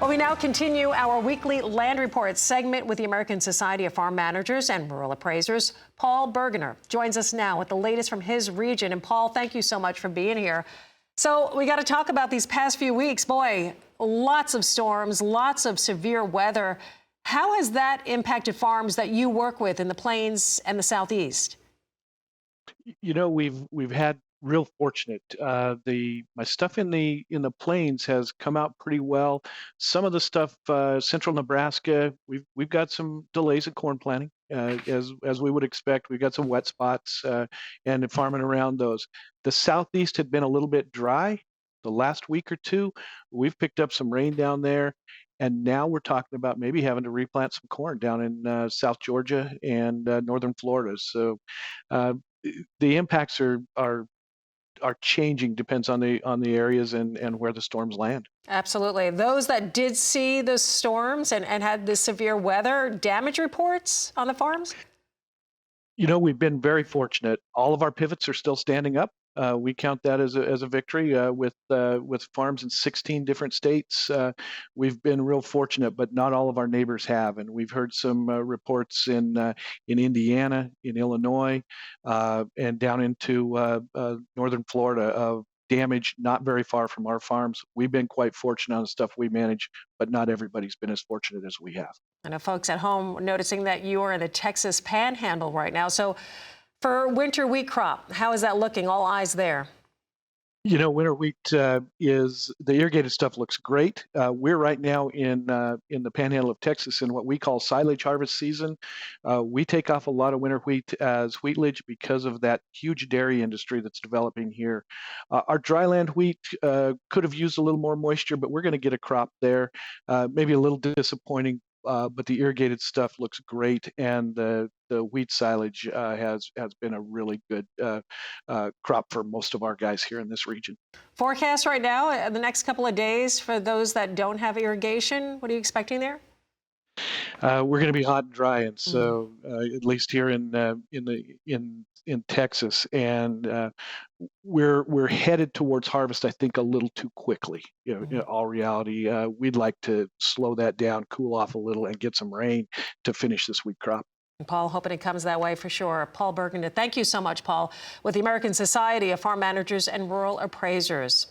Well, we now continue our weekly Land Report segment with the American Society of Farm Managers and Rural Appraisers. Paul Burgener joins us now with the latest from his region. And Paul, thank you so much for being here. So we got to talk about these past few weeks. Boy, lots of storms, lots of severe weather. How has that impacted farms that you work with in the Plains and the Southeast? You know, we've had real fortunate. My stuff in the plains has come out pretty well. Some of the stuff central Nebraska, we've got some delays in corn planting, as we would expect. We've got some wet spots and farming around those. The southeast had been a little bit dry the last week or two. We've picked up some rain down there. And now we're talking about maybe having to replant some corn down in South Georgia and northern Florida. So the impacts are changing, depends on the areas and where the storms land. Absolutely. Those that did see the storms and had the severe weather, damage reports on the farms? You know, we've been very fortunate. All of our pivots are still standing up. We count that as a victory with farms in 16 different states. We've been real fortunate, but not all of our neighbors have. And we've heard some reports in Indiana, in Illinois, and down into northern Florida of damage not very far from our farms. We've been quite fortunate on the stuff we manage, but not everybody's been as fortunate as we have. I know folks at home noticing that you are in the Texas Panhandle right now. So for winter wheat crop, how is that looking? All eyes there. You know, winter wheat is the irrigated stuff looks great. We're right now in the Panhandle of Texas in what we call silage harvest season. We take off a lot of winter wheat as wheatledge because of that huge dairy industry that's developing here. Our dryland wheat could have used a little more moisture, but we're going to get a crop there. Maybe a little disappointing. But the irrigated stuff looks great, and the wheat silage has been a really good crop for most of our guys here in this region. Forecast right now, the next couple of days for those that don't have irrigation, what are you expecting there? We're going to be hot and dry, and so at least here in Texas, and we're headed towards harvest. I think a little too quickly. In all reality, we'd like to slow that down, cool off a little, and get some rain to finish this wheat crop. Paul, hoping it comes that way for sure. Paul Burgener, thank you so much, Paul, with the American Society of Farm Managers and Rural Appraisers.